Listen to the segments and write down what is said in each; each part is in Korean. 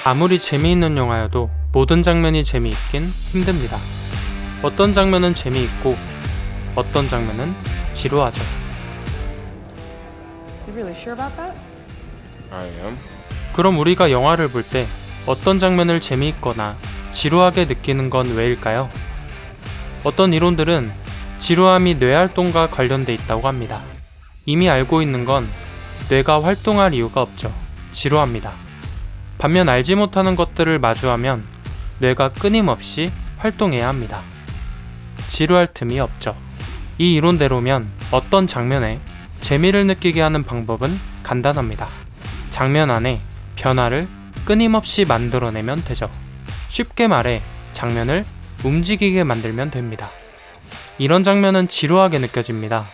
아무리 재미있는 영화여도 모든 장면이 재미있긴 힘듭니다. 어떤 장면은 재미있고 어떤 장면은 지루하죠. You really sure about that? I am. 그럼 우리가 영화를 볼 때 어떤 장면을 재미있거나 지루하게 느끼는 건 왜일까요? 어떤 이론들은 지루함이 뇌활동과 관련돼 있다고 합니다. 이미 알고 있는 건 뇌가 활동할 이유가 없죠. 지루합니다. 반면 알지 못하는 것들을 마주하면 뇌가 끊임없이 활동해야 합니다. 지루할 틈이 없죠. 이 이론대로면 어떤 장면에 재미를 느끼게 하는 방법은 간단합니다. 장면 안에 변화를 끊임없이 만들어내면 되죠. 쉽게 말해 장면을 움직이게 만들면 됩니다. 이런 장면은 지루하게 느껴집니다.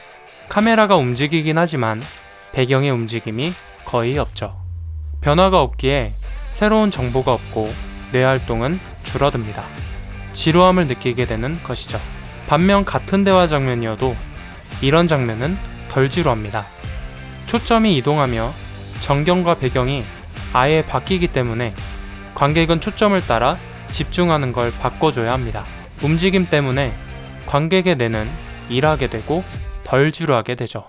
카메라가 움직이긴 하지만 배경의 움직임이 거의 없죠. 변화가 없기에 새로운 정보가 없고 뇌활동은 줄어듭니다. 지루함을 느끼게 되는 것이죠. 반면 같은 대화 장면이어도 이런 장면은 덜 지루합니다. 초점이 이동하며 전경과 배경이 아예 바뀌기 때문에 관객은 초점을 따라 집중하는 걸 바꿔줘야 합니다. 움직임 때문에 관객의 뇌는 일하게 되고 덜 지루하게 되죠.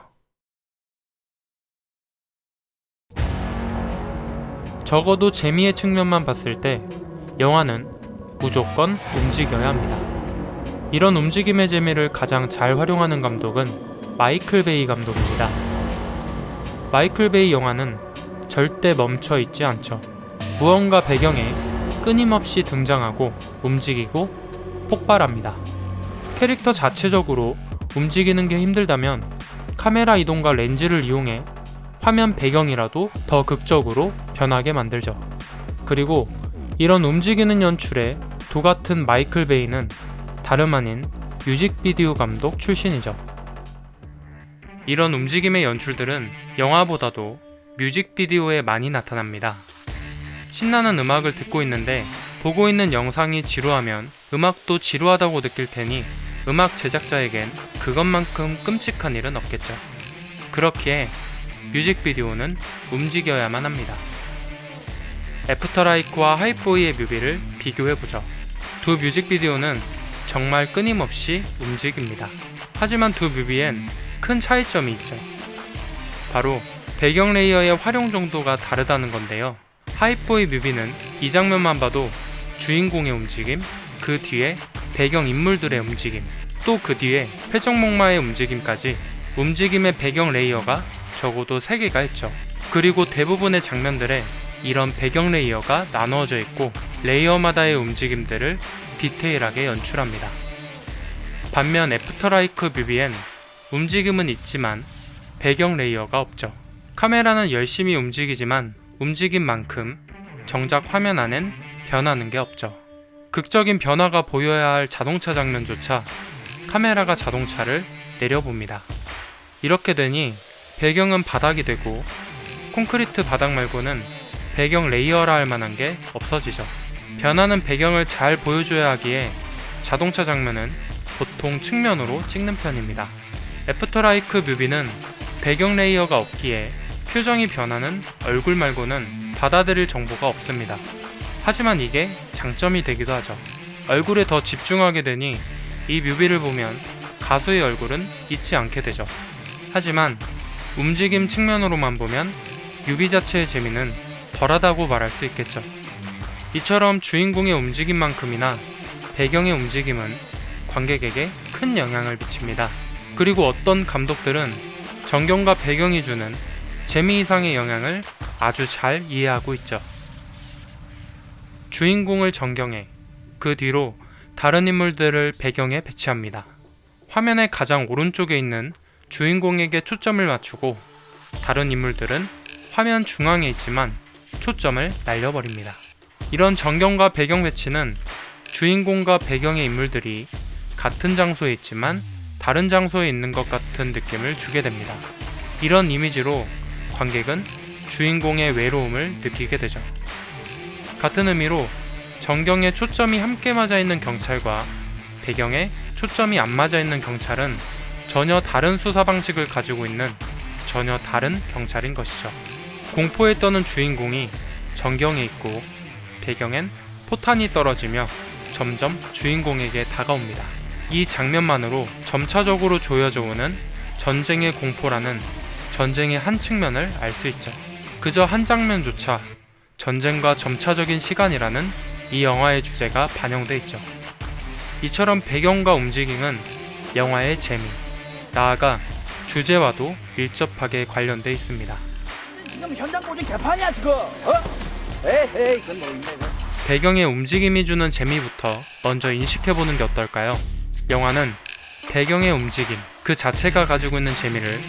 적어도 재미의 측면만 봤을 때 영화는 무조건 움직여야 합니다. 이런 움직임의 재미를 가장 잘 활용하는 감독은 마이클 베이 감독입니다. 마이클 베이 영화는 절대 멈춰 있지 않죠. 무언가 배경에 끊임없이 등장하고 움직이고 폭발합니다. 캐릭터 자체적으로 움직이는 게 힘들다면 카메라 이동과 렌즈를 이용해 화면 배경이라도 더 극적으로 변하게 만들죠. 그리고 이런 움직이는 연출에 도같은 마이클 베이는 다름 아닌 뮤직비디오 감독 출신이죠. 이런 움직임의 연출들은 영화보다도 뮤직비디오에 많이 나타납니다. 신나는 음악을 듣고 있는데 보고 있는 영상이 지루하면 음악도 지루하다고 느낄 테니 음악 제작자에겐 그것만큼 끔찍한 일은 없겠죠. 그렇기에 뮤직비디오는 움직여야만 합니다. 애프터라이크와 하이보이의 뮤비를 비교해보죠. 두 뮤직비디오는 정말 끊임없이 움직입니다. 하지만 두 뮤비엔 큰 차이점이 있죠. 바로 배경 레이어의 활용 정도가 다르다는 건데요. 하이보이 뮤비는 이 장면만 봐도 주인공의 움직임, 그 뒤에 배경 인물들의 움직임, 또 그 뒤에 회전목마의 움직임까지 움직임의 배경 레이어가 적어도 3개가 있죠. 그리고 대부분의 장면들에 이런 배경 레이어가 나누어져 있고 레이어마다의 움직임들을 디테일하게 연출합니다. 반면 애프터라이크 뮤비엔 움직임은 있지만 배경 레이어가 없죠. 카메라는 열심히 움직이지만 움직임만큼 정작 화면 안엔 변하는 게 없죠. 극적인 변화가 보여야 할 자동차 장면조차 카메라가 자동차를 내려봅니다. 이렇게 되니 배경은 바닥이 되고 콘크리트 바닥 말고는 배경 레이어라 할 만한 게 없어지죠. 변하는 배경을 잘 보여줘야 하기에 자동차 장면은 보통 측면으로 찍는 편입니다. 애프터라이크 뮤비는 배경 레이어가 없기에 표정이 변하는 얼굴 말고는 받아들일 정보가 없습니다. 하지만 이게 장점이 되기도 하죠. 얼굴에 더 집중하게 되니 이 뮤비를 보면 가수의 얼굴은 잊지 않게 되죠. 하지만 움직임 측면으로만 보면 뮤비 자체의 재미는 덜하다고 말할 수 있겠죠. 이처럼 주인공의 움직임만큼이나 배경의 움직임은 관객에게 큰 영향을 미칩니다. 그리고 어떤 감독들은 전경과 배경이 주는 재미 이상의 영향을 아주 잘 이해하고 있죠. 주인공을 전경해 그 뒤로 다른 인물들을 배경에 배치합니다. 화면의 가장 오른쪽에 있는 주인공에게 초점을 맞추고 다른 인물들은 화면 중앙에 있지만 초점을 날려버립니다. 이런 전경과 배경 배치는 주인공과 배경의 인물들이 같은 장소에 있지만 다른 장소에 있는 것 같은 느낌을 주게 됩니다. 이런 이미지로 관객은 주인공의 외로움을 느끼게 되죠. 같은 의미로 전경에 초점이 함께 맞아 있는 경찰과 배경에 초점이 안 맞아 있는 경찰은 전혀 다른 수사 방식을 가지고 있는 전혀 다른 경찰인 것이죠. 공포에 떠는 주인공이 전경에 있고 배경엔 포탄이 떨어지며 점점 주인공에게 다가옵니다. 이 장면만으로 점차적으로 조여져 오는 전쟁의 공포라는 전쟁의 한 측면을 알 수 있죠. 그저 한 장면조차 전쟁과 점차적인 시간이라는 이 영화의 주제가 반영돼 있죠. 이처럼 배경과 움직임은 영화의 재미, 나아가 주제와도 밀접하게 관련돼 있습니다. 지금 현장 보증 개판이야 지금. 에이 그건 뭐 있네. 배경의 움직임이 주는 재미부터 먼저 인식해보는 게 어떨까요? 영화는 배경의 움직임 그 자체가 가지고 있는 재미를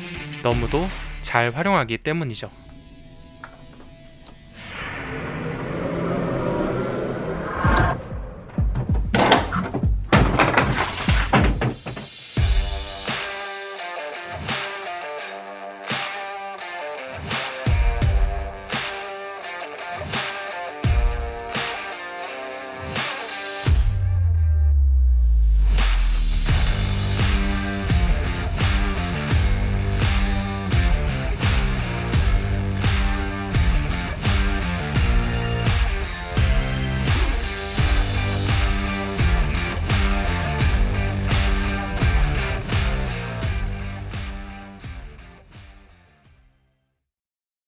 너무도 잘 활용하기 때문이죠.